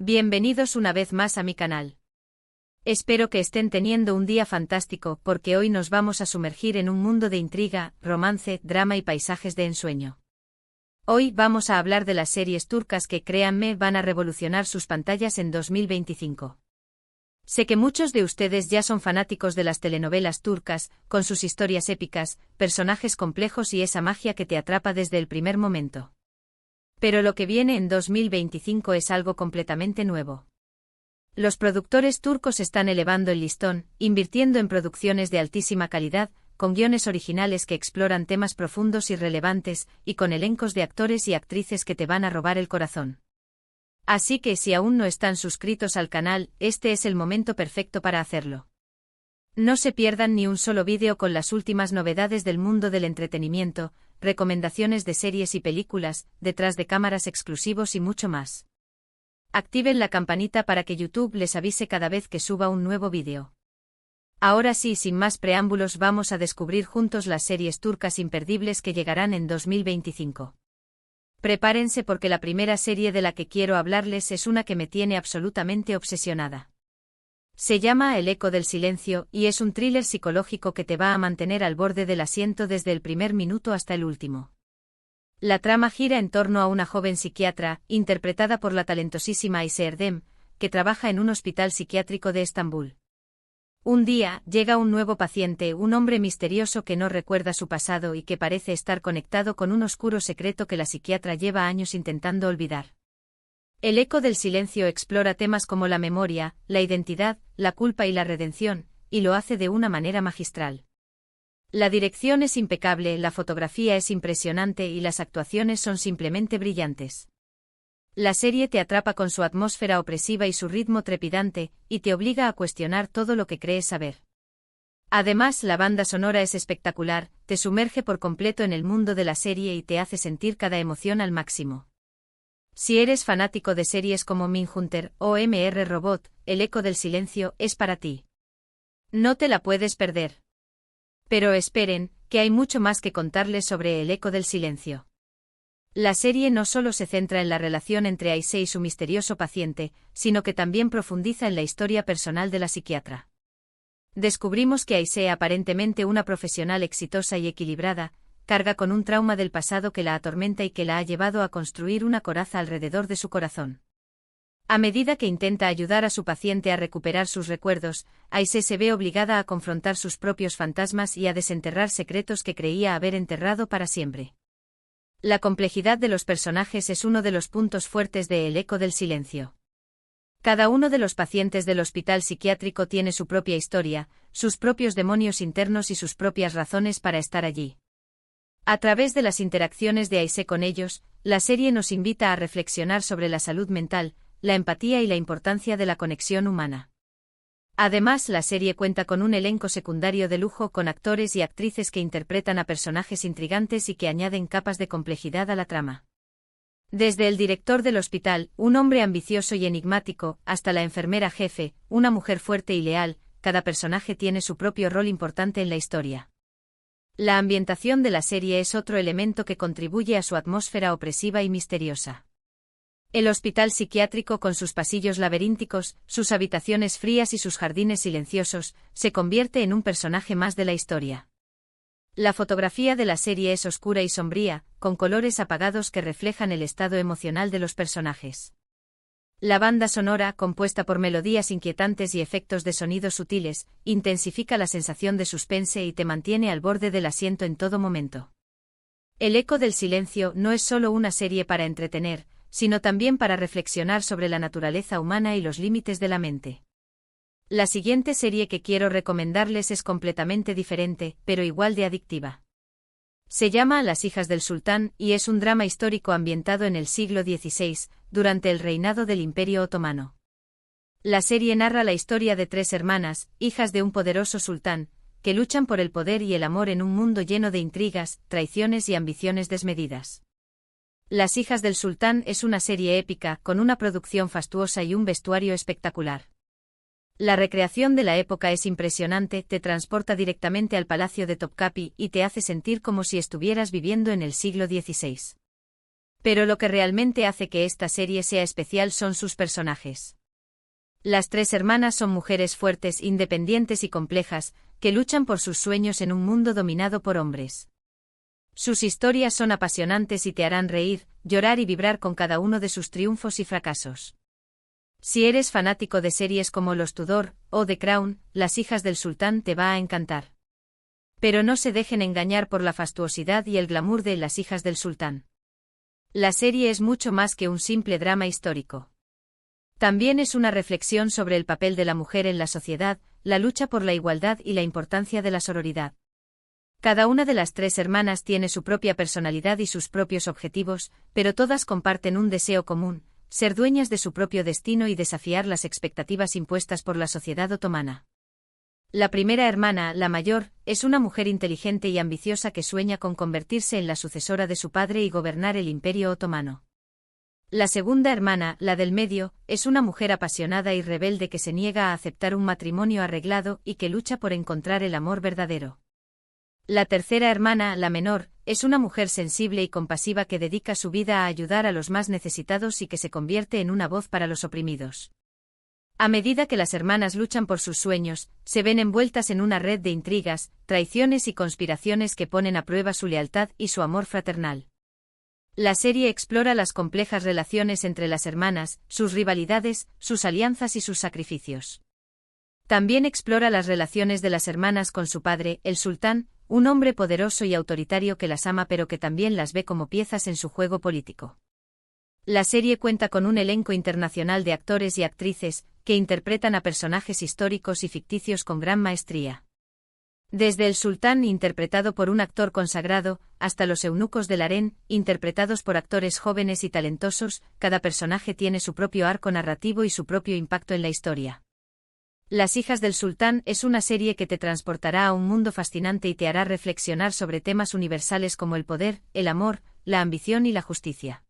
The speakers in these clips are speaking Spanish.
Bienvenidos una vez más a mi canal. Espero que estén teniendo un día fantástico porque hoy nos vamos a sumergir en un mundo de intriga, romance, drama y paisajes de ensueño. Hoy vamos a hablar de las series turcas que, créanme, van a revolucionar sus pantallas en 2025. Sé que muchos de ustedes ya son fanáticos de las telenovelas turcas, con sus historias épicas, personajes complejos y esa magia que te atrapa desde el primer momento. Pero lo que viene en 2025 es algo completamente nuevo. Los productores turcos están elevando el listón, invirtiendo en producciones de altísima calidad, con guiones originales que exploran temas profundos y relevantes, y con elencos de actores y actrices que te van a robar el corazón. Así que si aún no están suscritos al canal, este es el momento perfecto para hacerlo. No se pierdan ni un solo vídeo con las últimas novedades del mundo del entretenimiento, recomendaciones de series y películas, detrás de cámaras exclusivos y mucho más. Activen la campanita para que YouTube les avise cada vez que suba un nuevo vídeo. Ahora sí, sin más preámbulos, vamos a descubrir juntos las series turcas imperdibles que llegarán en 2025. Prepárense porque la primera serie de la que quiero hablarles es una que me tiene absolutamente obsesionada. Se llama El eco del silencio y es un thriller psicológico que te va a mantener al borde del asiento desde el primer minuto hasta el último. La trama gira en torno a una joven psiquiatra, interpretada por la talentosísima Ayşe Erdem, que trabaja en un hospital psiquiátrico de Estambul. Un día, llega un nuevo paciente, un hombre misterioso que no recuerda su pasado y que parece estar conectado con un oscuro secreto que la psiquiatra lleva años intentando olvidar. El eco del silencio explora temas como la memoria, la identidad, la culpa y la redención, y lo hace de una manera magistral. La dirección es impecable, la fotografía es impresionante y las actuaciones son simplemente brillantes. La serie te atrapa con su atmósfera opresiva y su ritmo trepidante, y te obliga a cuestionar todo lo que crees saber. Además, la banda sonora es espectacular, te sumerge por completo en el mundo de la serie y te hace sentir cada emoción al máximo. Si eres fanático de series como Mindhunter o Mr. Robot, El eco del silencio es para ti. No te la puedes perder. Pero esperen, que hay mucho más que contarles sobre El eco del silencio. La serie no solo se centra en la relación entre Ayşe y su misterioso paciente, sino que también profundiza en la historia personal de la psiquiatra. Descubrimos que Ayşe, aparentemente una profesional exitosa y equilibrada, carga con un trauma del pasado que la atormenta y que la ha llevado a construir una coraza alrededor de su corazón. A medida que intenta ayudar a su paciente a recuperar sus recuerdos, Ayşe se ve obligada a confrontar sus propios fantasmas y a desenterrar secretos que creía haber enterrado para siempre. La complejidad de los personajes es uno de los puntos fuertes de El eco del silencio. Cada uno de los pacientes del hospital psiquiátrico tiene su propia historia, sus propios demonios internos y sus propias razones para estar allí. A través de las interacciones de Ayşe con ellos, la serie nos invita a reflexionar sobre la salud mental, la empatía y la importancia de la conexión humana. Además, la serie cuenta con un elenco secundario de lujo con actores y actrices que interpretan a personajes intrigantes y que añaden capas de complejidad a la trama. Desde el director del hospital, un hombre ambicioso y enigmático, hasta la enfermera jefe, una mujer fuerte y leal, cada personaje tiene su propio rol importante en la historia. La ambientación de la serie es otro elemento que contribuye a su atmósfera opresiva y misteriosa. El hospital psiquiátrico, con sus pasillos laberínticos, sus habitaciones frías y sus jardines silenciosos, se convierte en un personaje más de la historia. La fotografía de la serie es oscura y sombría, con colores apagados que reflejan el estado emocional de los personajes. La banda sonora, compuesta por melodías inquietantes y efectos de sonidos sutiles, intensifica la sensación de suspense y te mantiene al borde del asiento en todo momento. El eco del silencio no es solo una serie para entretener, sino también para reflexionar sobre la naturaleza humana y los límites de la mente. La siguiente serie que quiero recomendarles es completamente diferente, pero igual de adictiva. Se llama Las hijas del sultán y es un drama histórico ambientado en el siglo XVI, durante el reinado del Imperio Otomano. La serie narra la historia de tres hermanas, hijas de un poderoso sultán, que luchan por el poder y el amor en un mundo lleno de intrigas, traiciones y ambiciones desmedidas. Las hijas del sultán es una serie épica, con una producción fastuosa y un vestuario espectacular. La recreación de la época es impresionante, te transporta directamente al palacio de Topkapi y te hace sentir como si estuvieras viviendo en el siglo XVI. Pero lo que realmente hace que esta serie sea especial son sus personajes. Las tres hermanas son mujeres fuertes, independientes y complejas, que luchan por sus sueños en un mundo dominado por hombres. Sus historias son apasionantes y te harán reír, llorar y vibrar con cada uno de sus triunfos y fracasos. Si eres fanático de series como Los Tudor o The Crown, Las hijas del sultán te va a encantar. Pero no se dejen engañar por la fastuosidad y el glamour de Las hijas del sultán. La serie es mucho más que un simple drama histórico. También es una reflexión sobre el papel de la mujer en la sociedad, la lucha por la igualdad y la importancia de la sororidad. Cada una de las tres hermanas tiene su propia personalidad y sus propios objetivos, pero todas comparten un deseo común: ser dueñas de su propio destino y desafiar las expectativas impuestas por la sociedad otomana. La primera hermana, la mayor, es una mujer inteligente y ambiciosa que sueña con convertirse en la sucesora de su padre y gobernar el Imperio otomano. La segunda hermana, la del medio, es una mujer apasionada y rebelde que se niega a aceptar un matrimonio arreglado y que lucha por encontrar el amor verdadero. La tercera hermana, la menor, es una mujer sensible y compasiva que dedica su vida a ayudar a los más necesitados y que se convierte en una voz para los oprimidos. A medida que las hermanas luchan por sus sueños, se ven envueltas en una red de intrigas, traiciones y conspiraciones que ponen a prueba su lealtad y su amor fraternal. La serie explora las complejas relaciones entre las hermanas, sus rivalidades, sus alianzas y sus sacrificios. También explora las relaciones de las hermanas con su padre, el sultán, un hombre poderoso y autoritario que las ama pero que también las ve como piezas en su juego político. La serie cuenta con un elenco internacional de actores y actrices, que interpretan a personajes históricos y ficticios con gran maestría. Desde el sultán, interpretado por un actor consagrado, hasta los eunucos del harén, interpretados por actores jóvenes y talentosos, cada personaje tiene su propio arco narrativo y su propio impacto en la historia. Las hijas del sultán es una serie que te transportará a un mundo fascinante y te hará reflexionar sobre temas universales como el poder, el amor, la ambición y la justicia.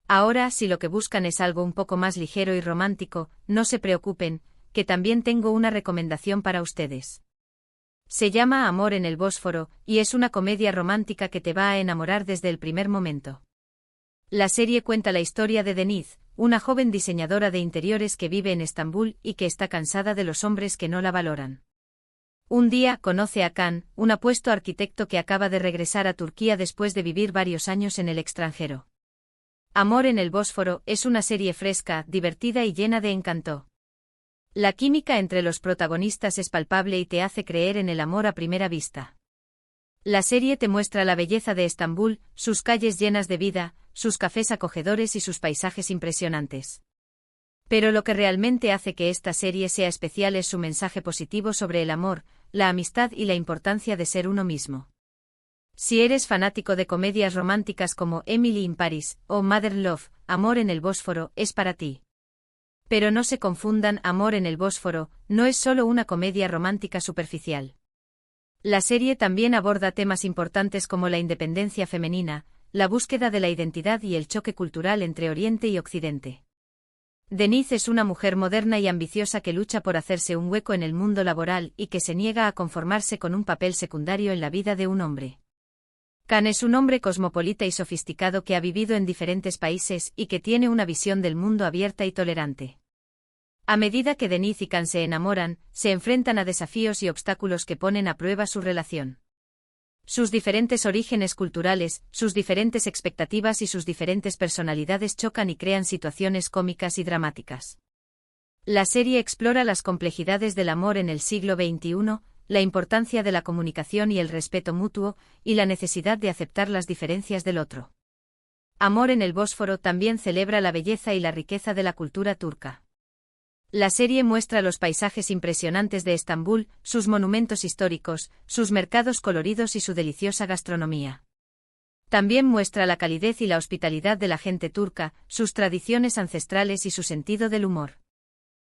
Ahora, si lo que buscan es algo un poco más ligero y romántico, no se preocupen, que también tengo una recomendación para ustedes. Se llama Amor en el Bósforo, y es una comedia romántica que te va a enamorar desde el primer momento. La serie cuenta la historia de Deniz, una joven diseñadora de interiores que vive en Estambul y que está cansada de los hombres que no la valoran. Un día conoce a Can, un apuesto arquitecto que acaba de regresar a Turquía después de vivir varios años en el extranjero. Amor en el Bósforo es una serie fresca, divertida y llena de encanto. La química entre los protagonistas es palpable y te hace creer en el amor a primera vista. La serie te muestra la belleza de Estambul, sus calles llenas de vida, sus cafés acogedores y sus paisajes impresionantes. Pero lo que realmente hace que esta serie sea especial es su mensaje positivo sobre el amor, la amistad y la importancia de ser uno mismo. Si eres fanático de comedias románticas como Emily in Paris o Mother Love, Amor en el Bósforo es para ti. Pero no se confundan, Amor en el Bósforo no es solo una comedia romántica superficial. La serie también aborda temas importantes como la independencia femenina, la búsqueda de la identidad y el choque cultural entre Oriente y Occidente. Deniz es una mujer moderna y ambiciosa que lucha por hacerse un hueco en el mundo laboral y que se niega a conformarse con un papel secundario en la vida de un hombre. Can es un hombre cosmopolita y sofisticado que ha vivido en diferentes países y que tiene una visión del mundo abierta y tolerante. A medida que Deniz y Can se enamoran, se enfrentan a desafíos y obstáculos que ponen a prueba su relación. Sus diferentes orígenes culturales, sus diferentes expectativas y sus diferentes personalidades chocan y crean situaciones cómicas y dramáticas. La serie explora las complejidades del amor en el siglo XXI, la importancia de la comunicación y el respeto mutuo, y la necesidad de aceptar las diferencias del otro. Amor en el Bósforo también celebra la belleza y la riqueza de la cultura turca. La serie muestra los paisajes impresionantes de Estambul, sus monumentos históricos, sus mercados coloridos y su deliciosa gastronomía. También muestra la calidez y la hospitalidad de la gente turca, sus tradiciones ancestrales y su sentido del humor.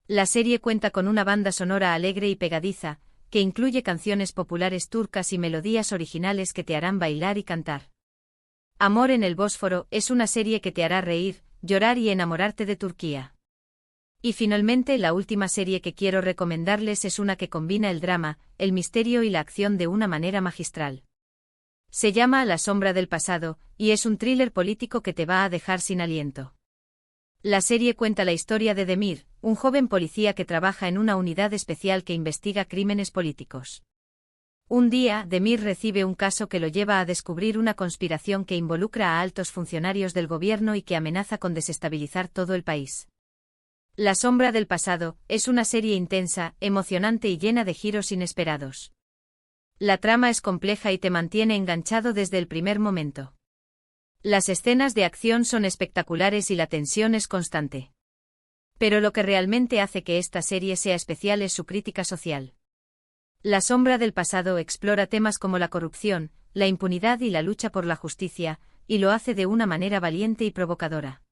La serie cuenta con una banda sonora alegre y pegadiza, que incluye canciones populares turcas y melodías originales que te harán bailar y cantar. Amor en el Bósforo es una serie que te hará reír, llorar y enamorarte de Turquía. Y finalmente, la última serie que quiero recomendarles es una que combina el drama, el misterio y la acción de una manera magistral. Se llama La sombra del pasado, y es un thriller político que te va a dejar sin aliento. La serie cuenta la historia de Demir, un joven policía que trabaja en una unidad especial que investiga crímenes políticos. Un día, Demir recibe un caso que lo lleva a descubrir una conspiración que involucra a altos funcionarios del gobierno y que amenaza con desestabilizar todo el país. La sombra del pasado es una serie intensa, emocionante y llena de giros inesperados. La trama es compleja y te mantiene enganchado desde el primer momento. Las escenas de acción son espectaculares y la tensión es constante. Pero lo que realmente hace que esta serie sea especial es su crítica social. La sombra del pasado explora temas como la corrupción, la impunidad y la lucha por la justicia, y lo hace de una manera valiente y provocadora.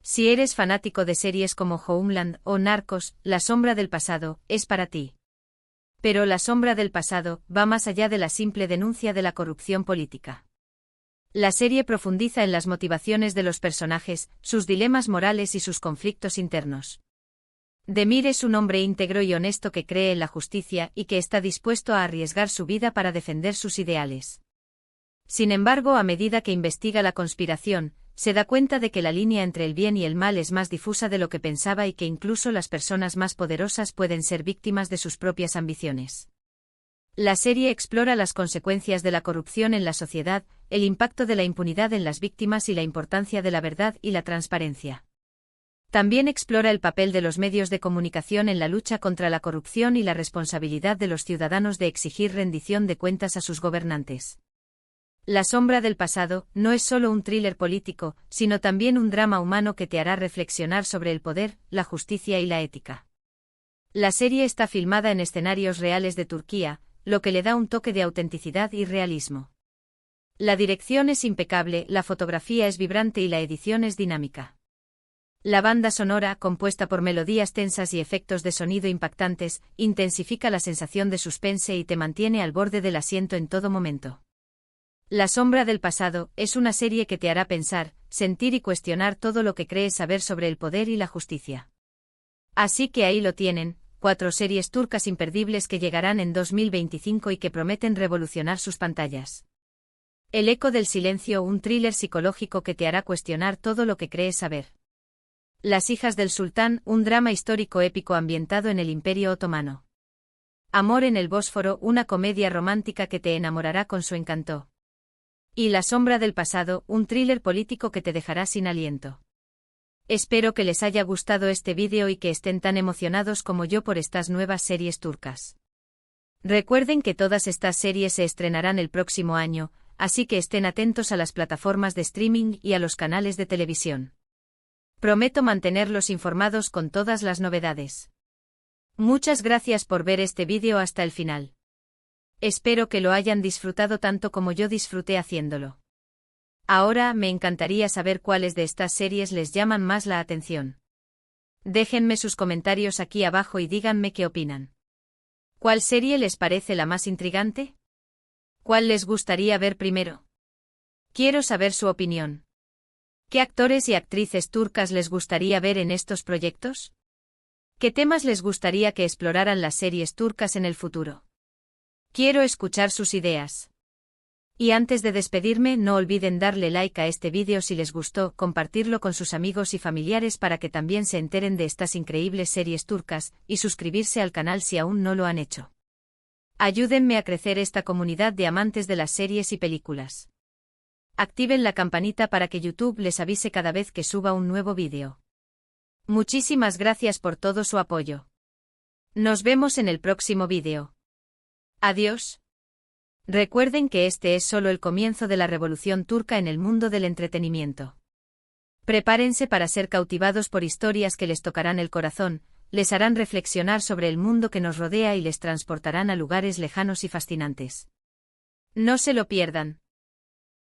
Si eres fanático de series como Homeland o Narcos, La sombra del pasado es para ti. Pero La sombra del pasado va más allá de la simple denuncia de la corrupción política. La serie profundiza en las motivaciones de los personajes, sus dilemas morales y sus conflictos internos. Demir es un hombre íntegro y honesto que cree en la justicia y que está dispuesto a arriesgar su vida para defender sus ideales. Sin embargo, a medida que investiga la conspiración, se da cuenta de que la línea entre el bien y el mal es más difusa de lo que pensaba y que incluso las personas más poderosas pueden ser víctimas de sus propias ambiciones. La serie explora las consecuencias de la corrupción en la sociedad, el impacto de la impunidad en las víctimas y la importancia de la verdad y la transparencia. También explora el papel de los medios de comunicación en la lucha contra la corrupción y la responsabilidad de los ciudadanos de exigir rendición de cuentas a sus gobernantes. La sombra del pasado no es solo un thriller político, sino también un drama humano que te hará reflexionar sobre el poder, la justicia y la ética. La serie está filmada en escenarios reales de Turquía, lo que le da un toque de autenticidad y realismo. La dirección es impecable, la fotografía es vibrante y la edición es dinámica. La banda sonora, compuesta por melodías tensas y efectos de sonido impactantes, intensifica la sensación de suspense y te mantiene al borde del asiento en todo momento. La sombra del pasado es una serie que te hará pensar, sentir y cuestionar todo lo que crees saber sobre el poder y la justicia. Así que ahí lo tienen, 4 series turcas imperdibles que llegarán en 2025 y que prometen revolucionar sus pantallas. El eco del silencio, un thriller psicológico que te hará cuestionar todo lo que crees saber. Las hijas del sultán, un drama histórico épico ambientado en el Imperio Otomano. Amor en el Bósforo, una comedia romántica que te enamorará con su encanto. Y La sombra del pasado, un thriller político que te dejará sin aliento. Espero que les haya gustado este vídeo y que estén tan emocionados como yo por estas nuevas series turcas. Recuerden que todas estas series se estrenarán el próximo año, así que estén atentos a las plataformas de streaming y a los canales de televisión. Prometo mantenerlos informados con todas las novedades. Muchas gracias por ver este vídeo hasta el final. Espero que lo hayan disfrutado tanto como yo disfruté haciéndolo. Ahora me encantaría saber cuáles de estas series les llaman más la atención. Déjenme sus comentarios aquí abajo y díganme qué opinan. ¿Cuál serie les parece la más intrigante? ¿Cuál les gustaría ver primero? Quiero saber su opinión. ¿Qué actores y actrices turcas les gustaría ver en estos proyectos? ¿Qué temas les gustaría que exploraran las series turcas en el futuro? Quiero escuchar sus ideas. Y antes de despedirme, no olviden darle like a este vídeo si les gustó, compartirlo con sus amigos y familiares para que también se enteren de estas increíbles series turcas, y suscribirse al canal si aún no lo han hecho. Ayúdenme a crecer esta comunidad de amantes de las series y películas. Activen la campanita para que YouTube les avise cada vez que suba un nuevo vídeo. Muchísimas gracias por todo su apoyo. Nos vemos en el próximo vídeo. Adiós. Recuerden que este es solo el comienzo de la revolución turca en el mundo del entretenimiento. Prepárense para ser cautivados por historias que les tocarán el corazón, les harán reflexionar sobre el mundo que nos rodea y les transportarán a lugares lejanos y fascinantes. No se lo pierdan.